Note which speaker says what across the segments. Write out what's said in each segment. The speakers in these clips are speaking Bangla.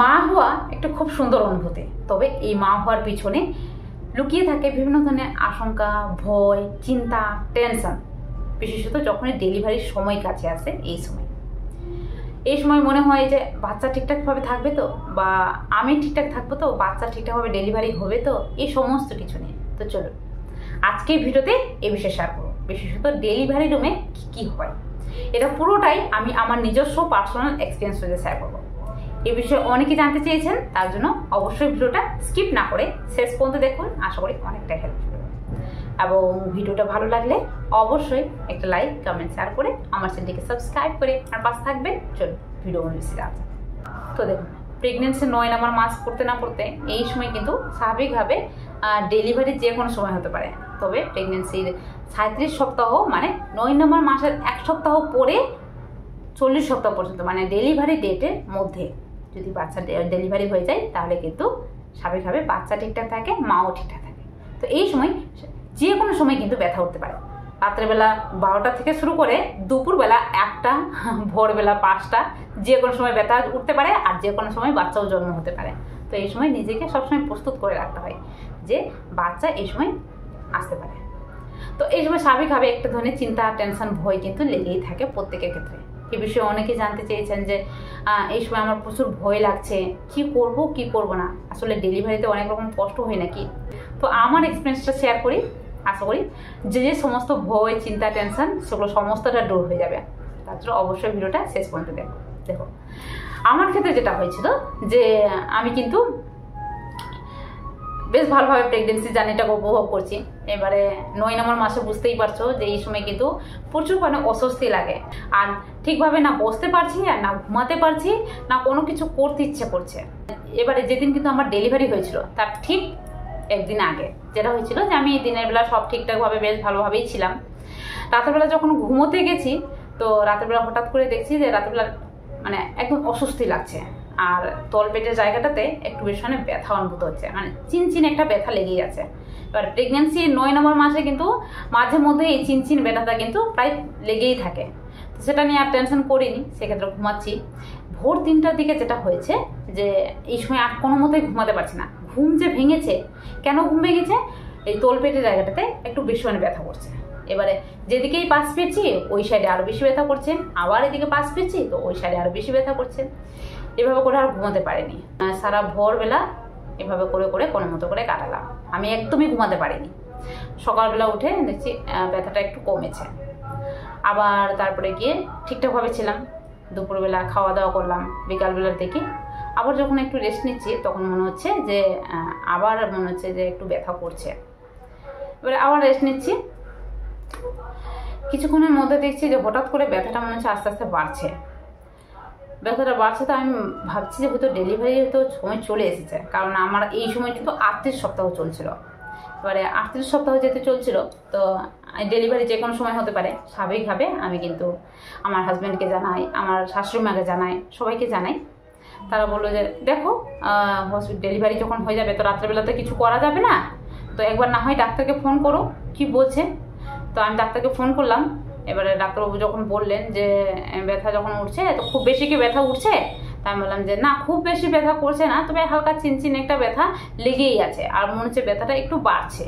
Speaker 1: মা হওয়া একটা খুব সুন্দর অনুভূতি, তবে এই মা হওয়ার পিছনে লুকিয়ে থাকে বিভিন্ন ধরনের আশঙ্কা, ভয়, চিন্তা, টেনশন। বিশেষত যখনই ডেলিভারির সময় কাছে আসে এই সময় মনে হয় যে বাচ্চা ঠিকঠাকভাবে থাকবে তো, বা আমি ঠিকঠাক থাকবো তো, বাচ্চা ঠিকঠাকভাবে ডেলিভারি হবে তো, এই সমস্ত কিছু নিয়ে। তো চলো আজকের ভিডিওতে এই বিষয়ে শেয়ার করবো, বিশেষত ডেলিভারি রুমে কী হয়। এটা পুরোটাই আমি আমার নিজস্ব পার্সোনাল এক্সপিরিয়েন্স থেকে শেয়ার করবো। এই বিষয়ে অনেকে জানতে চেয়েছেন, তার জন্য অবশ্যই ভিডিওটা স্কিপ না করে শেষ পর্যন্ত দেখুন। আশা করি অনেকটা হেল্প করবে, এবং ভিডিওটা ভালো লাগলে অবশ্যই একটা লাইক, কমেন্ট, শেয়ার করে আমার চ্যানেলটিকে সাবস্ক্রাইব করে আর পাশে থাকবেন। চলুন ভিডিও বেশি আছে। তো দেখুন, প্রেগনেন্সি 9 নম্বর মাস করতে না করতে এই সময় কিন্তু স্বাভাবিকভাবে ডেলিভারি যে কোনো সময় হতে পারে। তবে প্রেগনেন্সির 37 সপ্তাহ মানে 9 নম্বর মাসের 1 সপ্তাহ পরে 40 সপ্তাহ পর্যন্ত, মানে ডেলিভারি ডেটের মধ্যে যদি বাচ্চা ডেলিভারি হয়ে যায়, তাহলে কিন্তু স্বাভাবিকভাবে বাচ্চা ঠিকঠাক থাকে, মাও ঠিকঠাক থাকে। তো এই সময় যে কোনো সময় কিন্তু ব্যথা উঠতে পারে। রাত্রেবেলা 12টা থেকে শুরু করে দুপুরবেলা 1টা, ভোরবেলা 5টা, যে কোনো সময় ব্যথা উঠতে পারে, আর যে কোনো সময় বাচ্চাও জন্ম হতে পারে। তো এই সময় নিজেকে সবসময় প্রস্তুত করে রাখতে হয় যে বাচ্চা এই সময় আসতে পারে। তো এই সময় স্বাভাবিকভাবে একটা ধরনের চিন্তা, টেনশন, ভয় কিন্তু লেগেই থাকে প্রত্যেকের ক্ষেত্রে। এই বিষয়ে অনেকে জানতে চেয়েছেন যে এই সময় আমার প্রচুর ভয় লাগছে, কি করব কি করব না, আসলে ডেলিভারিতে অনেক রকম কষ্ট হয় নাকি। তো আমার এক্সপিরিয়েন্সটা শেয়ার করি, আশা করি যে সমস্ত ভয়, চিন্তা, টেনশন সেগুলো সমস্তটা দূর হয়ে যাবে। তার জন্য অবশ্যই ভিডিওটা শেষ পর্যন্ত দেখো। আমার ক্ষেত্রে যেটা হয়েছিল যে আমি কিন্তু বেশ ভালোভাবে প্রেগনেন্সি জার্নিটাকে উপভোগ করছি। এবারে 9 নম্বর মাসে বুঝতেই পারছো যে এই সময় কিন্তু প্রচুর মানে অস্বস্তি লাগে, আর ঠিকভাবে না বসতে পারছি, আর না ঘুমাতে পারছি, না কোনো কিছু করতে ইচ্ছে করছে। এবারে যেদিন কিন্তু আমার ডেলিভারি হয়েছিল তার ঠিক একদিন আগে যেটা হয়েছিল যে আমি দিনের বেলা সব ঠিকঠাকভাবে বেশ ভালোভাবেই ছিলাম। রাতের বেলা যখন ঘুমোতে গেছি, তো রাতের বেলা হঠাৎ করে দেখছি যে রাতের বেলা মানে একদম অস্বস্তি লাগছে, আর তলপেটের জায়গাটাতে একটু ভীষণ ব্যথা অনুভূত হচ্ছে, মানে চিনচিন একটা ব্যথা লেগেই আছে। এবার প্রেগনেন্সি 9 নম্বর মাসে কিন্তু মাঝে মধ্যে এই চিনচিন ব্যথাটা কিন্তু প্রায় লেগেই থাকে। তো সেটা নিয়ে আর টেনশন করিনি, সেক্ষেত্রে ঘুমাচ্ছি। ভোর 3টার দিকে যেটা হয়েছে যে এই সময় আর কোনো মতেই ঘুমাতে পারছি না। ঘুম যে ভেঙেছে, কেন ঘুম ভেঙেছে, এই তলপেটের জায়গাটাতে একটু ভীষণ ব্যথা করছে। এবারে যেদিকেই পাশ পেয়েছি ওই সাইডে আরও বেশি ব্যথা করছে, আবার এদিকে পাশ পেয়েছি তো ওই সাইডে আরও বেশি ব্যথা করছে। এভাবে করে আর ঘুমাতে পারিনি। সারা ভোরবেলা এভাবে করে করে কোনো মতো করে কাটালাম, আমি একদমই ঘুমাতে পারিনি। সকালবেলা উঠে দেখছি ব্যথাটা একটু কমেছে, আবার তারপরে গিয়ে ঠিকঠাকভাবে ছিলাম। দুপুরবেলা খাওয়া দাওয়া করলাম, বিকালবেলার দিকে আবার যখন একটু রেস্ট নিচ্ছি তখন মনে হচ্ছে যে একটু ব্যথা করছে। এবারে আবার রেস্ট নিচ্ছি, কিছুক্ষণের মধ্যে দেখছি যে হঠাৎ করে ব্যথাটা মনে হচ্ছে আস্তে আস্তে বাড়ছে। ব্যথাটা বাড়ছে, তো আমি ভাবছি যে হয়তো ডেলিভারি তো সময় চলে এসেছে, কারণ আমার এই সময় কিন্তু 38 সপ্তাহ চলছিল। এবারে 38 সপ্তাহ যেতে চলছিল, তো ডেলিভারি যে কোনো সময় হতে পারে। স্বাভাবিকভাবে আমি কিন্তু আমার হাজব্যান্ডকে জানাই, আমার শাশুড়ি মাকে জানাই, সবাইকে জানাই। তারা বললো যে দেখো ডেলিভারি যখন হয়ে যাবে তো রাত্রেবেলাতে কিছু করা যাবে না, তো একবার না হয় ডাক্তারকে ফোন করো, কি বলছে। তো আমি ডাক্তারকে ফোন করলাম। এবারে ডাক্তারবাবু যখন বললেন যে ব্যথা যখন উঠছে, তো খুব বেশি কি ব্যথা উঠছে, তাই আমি বললাম যে না, খুব বেশি ব্যথা করছে না, তবে হালকা চিনচিন একটা ব্যথা লেগেই আছে, আর মনে হচ্ছে ব্যথাটা একটু বাড়ছে।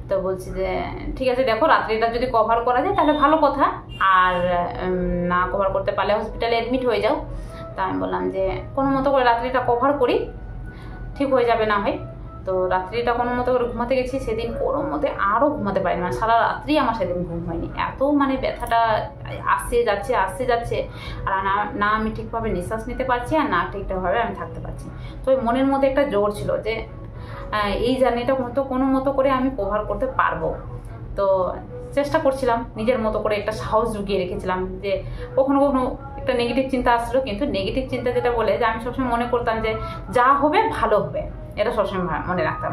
Speaker 1: তো বলছি যে ঠিক আছে, দেখো রাত্রিটা যদি কভার করা যায় তাহলে ভালো কথা, আর না কভার করতে পারলে হসপিটালে অ্যাডমিট হয়ে যাও। তা আমি বললাম যে কোনো মতো করে রাত্রিটা কভার করি, ঠিক হয়ে যাবে না হয়। তো রাত্রিটা কোনো মতো করে ঘুমাতে গেছি, সেদিন কোনো মতে আরও ঘুমাতে পারিনি, মানে সারা রাত্রি আমার সেদিন ঘুম হয়নি। এত মানে ব্যথাটা আসছে যাচ্ছে, আর না আমি ঠিকভাবে নিঃশ্বাস নিতে পারছি, আর না ঠিকঠাকভাবে আমি থাকতে পারছি। তো মনের মধ্যে একটা জোর ছিল যে এই জার্নিটা হয়তো কোনো মতো করে আমি কভার করতে পারবো। তো চেষ্টা করছিলাম, নিজের মতো করে একটা সাহস জুগিয়ে রেখেছিলাম। যে কখনো কখনো একটা নেগেটিভ চিন্তা আসলো, কিন্তু নেগেটিভ চিন্তা যেটা বলে যে আমি সবসময় মনে করতাম যে যা হবে ভালো হবে, এটা সবসময় মনে রাখতাম।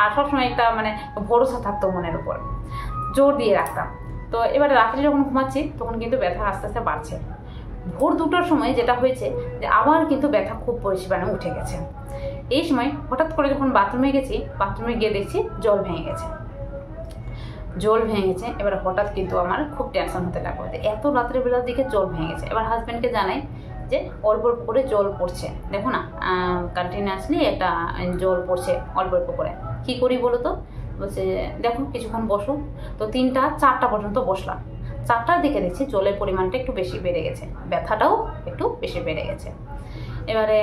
Speaker 1: আর সবসময় একটা মানে ভরসা থাকতো মনের উপর, জোর দিয়ে রাখতাম। তো এবার রাত্রে যখন ঘুমাচ্ছি তখন কিন্তু ব্যথা আস্তে আস্তে বাড়ছে। ভোর 2টার সময় যেটা হয়েছে যে আবার কিন্তু ব্যথা খুব পরিমাণে উঠে গেছে। এই সময় হঠাৎ করে যখন বাথরুমে গেছি, বাথরুমে গিয়ে দেখছি জল ভেঙে গেছে। এবার হঠাৎ কিন্তু আমার খুব টেনশন হতে লাগলো যে এত রাত্রের বেলার দিকে জল ভেঙে গেছে। এবার হাজব্যান্ডকে জানাই যে অল্প অল্প করে জল পড়ছে, দেখো না কন্টিনিউয়াসলি একটা জল পড়ছে অল্প অল্প করে। কী করি বলো তো? বলছে দেখো কিছুক্ষণ বসো। তো 3টা 4টা পর্যন্ত বসলাম। 4টার দিকে দেখছি জলের পরিমাণটা একটু বেশি বেড়ে গেছে, ব্যথাটাও একটু বেশি বেড়ে গেছে। এবারে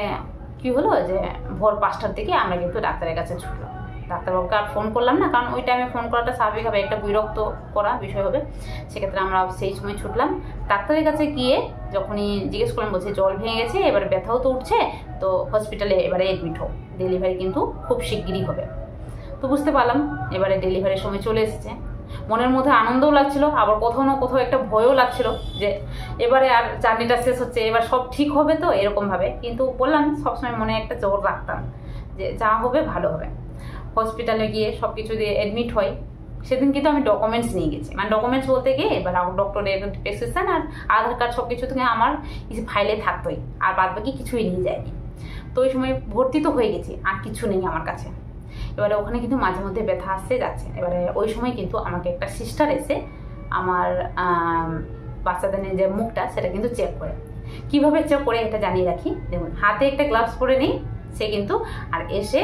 Speaker 1: কি হলো যে ভোর 5টার দিকে আমরা কিন্তু ডাক্তারের কাছে ছুটলাম। ডাক্তারবাবুকে আর ফোন করলাম না, কারণ ওই টাইমে ফোন করাটা স্বাভাবিক হবে, একটা বিরক্ত করা বিষয় হবে। সেক্ষেত্রে আমরা সেই সময় ছুটলাম। ডাক্তারের কাছে গিয়ে যখনই জিজ্ঞেস করলাম, বলছে জল ভেঙে গেছে, এবারে ব্যথাও তো উঠছে, তো হসপিটালে এবারে অ্যাডমিট হোক, ডেলিভারি কিন্তু খুব শিগগিরই হবে। তো বুঝতে পারলাম এবারে ডেলিভারির সময় চলে এসেছে। মনের মধ্যে আনন্দও লাগছিল, আবার কোথাও না কোথাও একটা ভয়ও লাগছিল যে এবারে আর জার্নিটা শেষ হচ্ছে, এবার সব ঠিক হবে তো, এরকমভাবে। কিন্তু বললাম সবসময় মনে একটা জোর রাখতাম যে যা হবে ভালো হবে। হসপিটালে গিয়ে সব কিছু দিয়ে অ্যাডমিট হয়। সেদিন কিন্তু আমি ডকুমেন্টস নিয়ে গেছি, মানে ডকুমেন্টস বলতে গিয়ে এবার ডক্টরের প্রেসক্রিপশন আর আধার কার্ড সব কিছু থেকে আমার ফাইলে থাকতোই, আর বাদ বাকি কিছুই নিয়ে যায়নি। তো ওই সময় ভর্তি তো হয়ে গেছি, আর কিছু নেই আমার কাছে। এবারে ওখানে কিন্তু মাঝে মধ্যে ব্যথা আসতে যাচ্ছে। এবারে ওই সময় কিন্তু আমাকে একটা সিস্টার এসে আমার বাচ্চাদের যে মুখটা সেটা কিন্তু চেক করে। কিভাবে চেক করে এটা জানিয়ে রাখি, দেখুন হাতে একটা গ্লাভস পরে নেই সে কিন্তু, আর এসে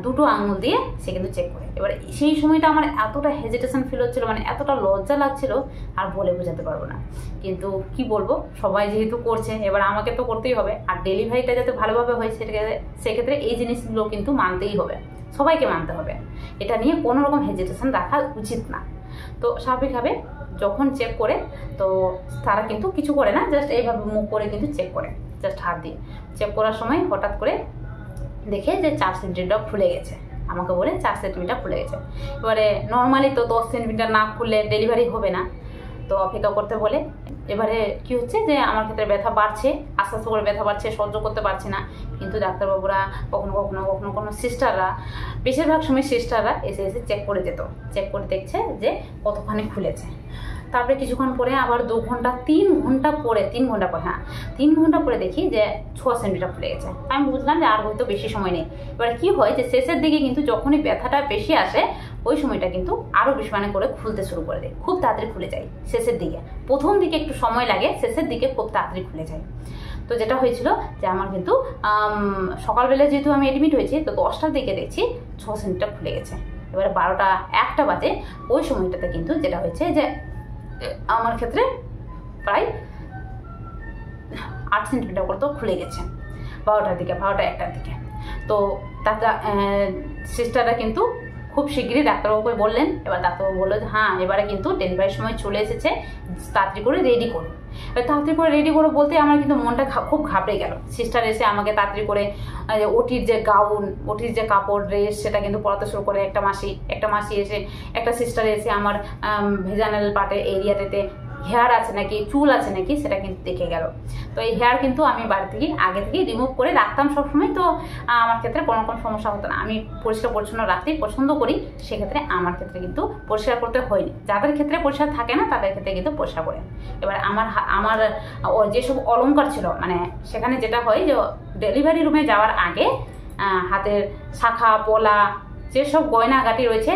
Speaker 1: 2টো আঙুল দিয়ে সে কিন্তু চেক করে। এবার সেই সময়টা আমার এতটা হেজিটেশন ফিল হচ্ছিল, মানে এতটা লজ্জা লাগছিল, আর বলে বোঝাতে পারবো না। কিন্তু কি বলবো, সবাই যেহেতু করছে এবার আমাকে তো করতেই হবে, আর ডেলিভারিটা যাতে ভালোভাবে হয় সেক্ষেত্রে এই জিনিসগুলো কিন্তু মানতেই হবে, সবাইকে মানতে হবে। এটা নিয়ে কোনো রকম হেজিটেশন রাখা উচিত না। তো স্বাভাবিকভাবে যখন চেক করে, তো তারা কিন্তু কিছু করে না, জাস্ট এইভাবে মুখ করে কিন্তু চেক করে, জাস্ট হাত দিয়ে চেক করার সময় হঠাৎ করে দেখে যে 4 সেন্টিমিটার খুলে গেছে। আমাকে বলে 4 সেন্টিমিটার খুলে গেছে। এবারে নর্মালি তো 10 সেন্টিমিটার না খুললে ডেলিভারি হবে না, তো অপেক্ষা করতে বলে। এবারে কি হচ্ছে যে আমার ক্ষেত্রে ব্যথা বাড়ছে, আস্তে আস্তে করে ব্যথা বাড়ছে, সহ্য করতে পারছি না। কিন্তু ডাক্তারবাবুরা কখনো সিস্টাররা, বেশিরভাগ সময় সিস্টাররা এসে চেক করে যেত, চেক করে দেখছে যে কতখানি খুলেছে। তারপরে কিছুক্ষণ পরে আবার 2 ঘন্টা 3 ঘন্টা পরে 3 ঘন্টা পরে, হ্যাঁ 3 ঘন্টা পরে দেখি যে 6 সেন্টিমিটার খুলে গেছে। আমি বুঝলাম যে আর হয়তো বেশি সময় নেই। এবার কি হয় যে শেষের দিকে কিন্তু যখনই ব্যথাটা বেশি আসে ওই সময়টা কিন্তু আরও বেশি মানে করে খুলতে শুরু করে দেয়, খুব তাড়াতাড়ি খুলে যায় শেষের দিকে। প্রথম দিকে একটু সময় লাগে, শেষের দিকে খুব তাড়াতাড়ি খুলে যায়। তো যেটা হয়েছিল যে আমার কিন্তু সকালবেলা যেহেতু আমি অ্যাডমিট হয়েছি, তো 10টার দিকে দেখছি 6 সেন্টিমিটার খুলে গেছে। এবারে 12টা 1টা বাজে, ওই সময়টাতে কিন্তু যেটা হয়েছে যে আমার ক্ষেত্রে প্রায় 8 সেন্টিমিটার করে তো খুলে গেছে 12টার দিকে, 12টা 1টার দিকে। তো তারা সিস্টাররা কিন্তু খুব শিগগিরই ডাক্তারবাবুকে বললেন। এবার ডাক্তারবাবু বললো যে হ্যাঁ এবারে কিন্তু ডেলিভারির সময় চলে এসেছে, তাড়াতাড়ি করে রেডি করো। এবার তাড়াতাড়ি করে রেডি করো বলতে আমার কিন্তু মনটা খুব ঘাবড়ে গেল। সিস্টার এসে আমাকে তাড়াতাড়ি করে ওটির যে গাউন, ওটির যে কাপড়, ড্রেস সেটা কিন্তু পরাতে শুরু করে। একটা মাসি এসে, একটা সিস্টার এসে আমার ভেজানাল পার্টের এরিয়াটাতে হেয়ার আছে নাকি, চুল আছে নাকি সেটা কিন্তু দেখে গেল। তো এই হেয়ার কিন্তু আমি বাড়ি থেকে আগে থেকেই রিমুভ করে রাখতাম সবসময়, তো আমার ক্ষেত্রে কোনো রকম সমস্যা হতো না। আমি পরিষ্কার পরিচ্ছন্ন রাখতেই পছন্দ করি, সেক্ষেত্রে আমার ক্ষেত্রে কিন্তু পরিষ্কার করতে হয়নি। যাদের ক্ষেত্রে পরিষ্কার থাকে না তাদের ক্ষেত্রে কিন্তু পরিষ্কার করে। এবার আমার যেসব অলংকার ছিল, মানে সেখানে যেটা হয় যে ডেলিভারি রুমে যাওয়ার আগে হাতের শাখা পলা যেসব গয়নাগাটি রয়েছে,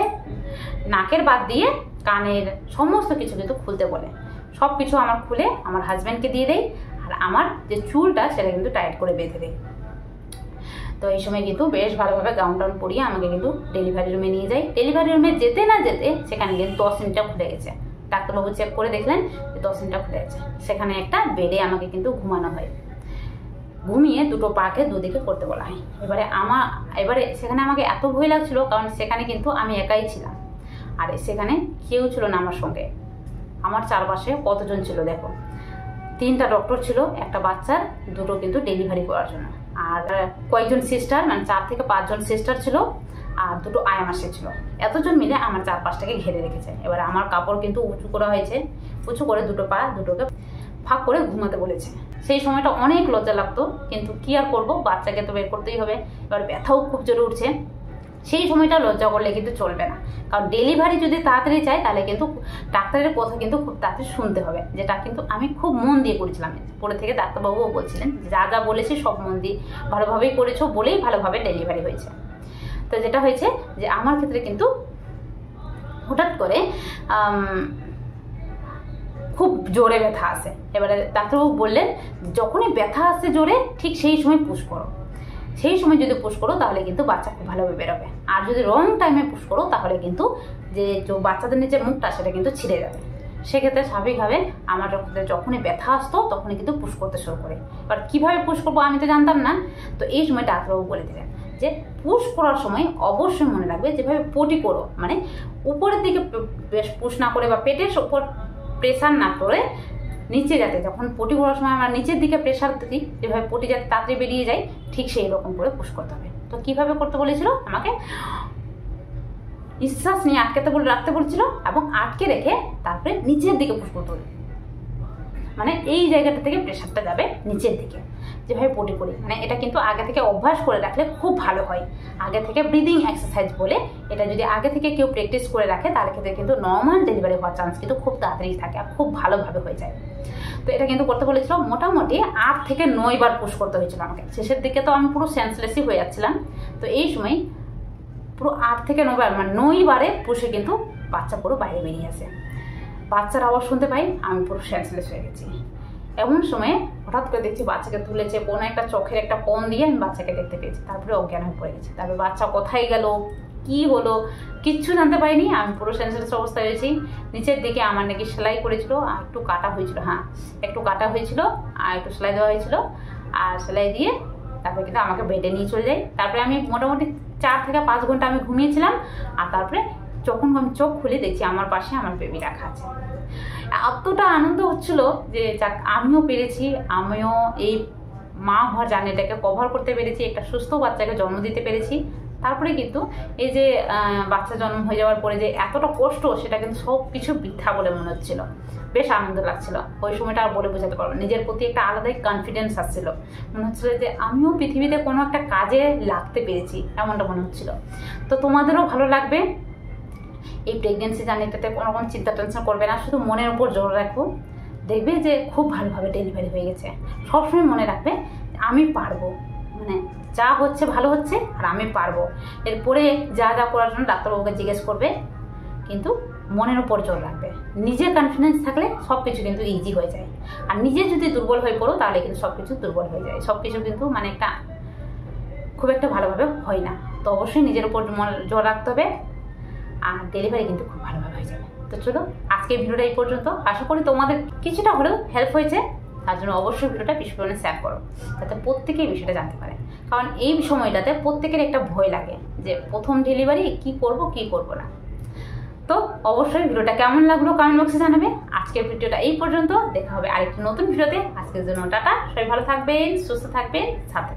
Speaker 1: নাকের বাদ দিয়ে কানের সমস্ত কিছু কিন্তু খুলতে বলে। সব কিছু আমার খুলে আমার হাজব্যান্ডকে দিয়ে দেয়, আর আমার যে চুলটা সেটা কিন্তু টাইট করে বেঁধে দেয়। তো এই সময় কিন্তু বেশ ভালোভাবে গাউন টাউন পরিয়ে আমাকে কিন্তু ডেলিভারি রুমে নিয়ে যায়। ডেলিভারি রুমে যেতে না যেতে সেখানে কিন্তু 10 সেন্টিমিটার খুলে গেছে। ডাক্তারবাবু চেক করে দেখলেন যে 10 সেন্টিমিটার খুলে গেছে। সেখানে একটা বেডে আমাকে কিন্তু ঘুমানো হয়, ঘুমিয়ে 2টো পাকে দুদিকে করতে বলা হয়। এবারে সেখানে আমাকে এত ভয় লাগছিল, কারণ সেখানে কিন্তু আমি একাই ছিলাম, আর সেখানে কেউ ছিল না আমার সঙ্গে। আমার চারপাশে কতজন ছিল দেখো, 3টা ডক্টর ছিল, একটা বাচ্চার, 2টো কিন্তু ডেলিভারি করার জন্য, আর কয়েকজন সিস্টার, মানে 4 থেকে 5 জন সিস্টার ছিল, আর 2টো আয়ামাসি ছিল। এতজন মিলে আমার চারপাশটাকে ঘিরে রেখেছে। এবার আমার কাপড় কিন্তু উঁচু করা হয়েছে, উঁচু করে 2টো পা দুটোকে ফাঁক করে ঘুমাতে বলেছে। সেই সময়টা অনেক লজ্জা লাগতো, কিন্তু কি আর করবো, বাচ্চাকে তো বের করতেই হবে। এবার ব্যথাও খুব জোরে উঠছে। সেই সময়টা লজ্জা করলে কিন্তু চলবে না, কারণ ডেলিভারি যদি তাড়াতাড়ি চাই তাহলে কিন্তু ডাক্তারের কথা কিন্তু খুব তাড়াতাড়ি শুনতে হবে, যেটা কিন্তু আমি খুব মন দিয়ে করেছিলাম। পরে থেকে ডাক্তারবাবুও বলছিলেন যা যা বলেছি সব মন দিয়ে ভালোভাবেই করেছো বলেই ভালোভাবে ডেলিভারি হয়েছে। তো যেটা হয়েছে যে আমার ক্ষেত্রে কিন্তু হঠাৎ করে খুব জোরে ব্যথা আসে। এবারে ডাক্তারবাবু বললেন যখনই ব্যথা আসছে জোরে ঠিক সেই সময় পুশ করো, সেই সময় যদি পুশ করো তাহলে কিন্তু বাচ্চা খুব ভালোভাবে বেরোবে, আর যদি রং টাইমে পুশ করো তাহলে কিন্তু যে বাচ্চাদের নিচে মুখটা সেটা কিন্তু ছিঁড়ে যাবে। সেক্ষেত্রে স্বাভাবিকভাবে আমার যখনই ব্যথা আসতো তখনই কিন্তু পুশ করতে শুরু করে। এবার কীভাবে পুশ করবো আমি তো জানতাম না, তো এই সময় ডাক্তারবাবু বলে দিলেন যে পুশ করার সময় অবশ্যই মনে রাখবে যেভাবে পটি করো, মানে উপরের দিকে পুশ না করে বা পেটের উপর প্রেশার না করে নিচে যাতে, যখন পটি করার সময় আমরা নিচের দিকে প্রেশার দিই যেভাবে পটি যাতে তাড়াতাড়ি বেরিয়ে যায় ঠিক সেই রকম করে পুশ করতে হবে। তো কীভাবে করতে বলেছিল, আমাকে নিঃশ্বাস নিয়ে রাখতে বলছিল এবং আটকে রেখে তারপরে নিচের দিকে পুশ করতে হবে, মানে এই জায়গাটা থেকে প্রেশারটা যাবে নিচের দিকে যেভাবে পটি করি। মানে এটা কিন্তু আগে থেকে অভ্যাস করে রাখলে খুব ভালো হয়। আগে থেকে ব্রিদিং এক্সারসাইজ বলে, এটা যদি আগে থেকে কেউ প্র্যাকটিস করে রাখে তাহলে কিন্তু নর্মাল ডেলিভারি হওয়ার চান্স কিন্তু খুব তাড়াতাড়ি থাকে আর খুব ভালোভাবে হয়ে যায়। তো এটা কিন্তু করতে বলেছিল, মোটামুটি 8 থেকে 9 বার পুশ করতে হয়েছিল আমাকে। শেষের দিকে তো আমি পুরো সেন্সলেসই হয়ে যাচ্ছিলাম। তো এই সময় পুরো 8 থেকে 9 বার, মানে 9 বারে পুষে কিন্তু বাচ্চা পুরো বাইরে বেরিয়ে আসে। বাচ্চার আওয়াজ শুনতে পাই, আমি পুরো সেন্সলেস হয়ে গেছি। এমন সময় হঠাৎ করে দেখছি বাচ্চাকে তুলেছে, কোনো একটা চোখের একটা কোণ দিয়ে আমি বাচ্চাকে দেখতে পেয়েছি, তারপরে অজ্ঞান হয়ে পড়ে গেছি। তারপরে বাচ্চা কোথায় গেল, কি হলো কিচ্ছু জানতে পারিনি, আমি পুরো সেন্সলেস অবস্থায় হয়েছি। নিচের দিকে আমার নাকি সেলাই করেছিল আর একটু কাটা হয়েছিল, হ্যাঁ একটু কাটা হয়েছিল আর একটু সেলাই দেওয়া হয়েছিল, আর সেলাই দিয়ে তারপরে কিন্তু আমাকে বেডে নিয়ে চলে যায়। তারপরে আমি মোটামুটি 4 থেকে 5 ঘন্টা আমি ঘুমিয়েছিলাম, আর তারপরে যখন আমি চোখ খুলে দেখছি আমার পাশে আমার বেবি রাখা আছে। এতটা আনন্দ হচ্ছিল যে যাক আমিও পেরেছি, আমিও এই মা হওয়ার জার্নিটাকে কভার করতে পেরেছি, একটা সুস্থ বাচ্চাকে জন্ম দিতে পেরেছি। তারপরে কিন্তু এই যে বাচ্চা জন্ম হয়ে যাওয়ার পরে যে এতটা কষ্ট, সেটা কিন্তু সব কিছু বৃথা বলে মনে হচ্ছিল। বেশ আনন্দ লাগছিল ওই সময়টা, আর বলে বোঝাতে পারবো। নিজের প্রতি একটা আলাদাই কনফিডেন্স আসছিল, মনে হচ্ছিল যে আমিও পৃথিবীতে কোনো একটা কাজে লাগতে পেরেছি, এমনটা মনে হচ্ছিল। তো তোমাদেরও ভালো লাগবে। এই প্রেগনেন্সি জার্নিটাতে কোনো রকম চিন্তা টেনশন করবে না, শুধু মনের উপর জোর রাখো, দেখবে যে খুব ভালোভাবে ডেলিভারি হয়ে গেছে। সবসময় মনে রাখবে আমি পারবো, মানে যা হচ্ছে ভালো হচ্ছে আর আমি পারবো। এরপরে যা যা করার জন্য ডাক্তারবাবুকে জিজ্ঞেস করবে, কিন্তু মনের উপর জোর রাখবে। নিজের কনফিডেন্স থাকলে সব কিছু কিন্তু ইজি হয়ে যায়, আর নিজে যদি দুর্বল হয়ে পড়ো তাহলে কিন্তু সব কিছু দুর্বল হয়ে যায়। সব কিছু কিন্তু মানে একটা খুব একটা ভালোভাবে হয় না। তো অবশ্যই নিজের উপর জোর রাখতে হবে, আর ডেলিভারি কিন্তু খুব ভালোভাবে হয়ে যাবে। তো চলো আজকে ভিডিওটা এই পর্যন্ত। আশা করি তোমাদের কিছুটা হলেও হেল্প হয়েছে, তার জন্য অবশ্যই ভিডিওটা বেশি পরিমাণে শেয়ার করো, যাতে প্রত্যেকেই বিষয়টা জানতে পারে। কারণ এই সময়টাতে প্রত্যেকের একটা ভয় লাগে যে প্রথম ডেলিভারি কি করব কি করব না। তো অবশ্যই ভিডিওটা কেমন লাগলো কমেন্ট বক্সে জানাবে। আজকের ভিডিওটা এই পর্যন্ত, দেখা হবে আরেকটি নতুন ভিডিওতে। আজকের জন্য টাটা, সবাই ভালো থাকবেন, সুস্থ থাকবেন, সাথে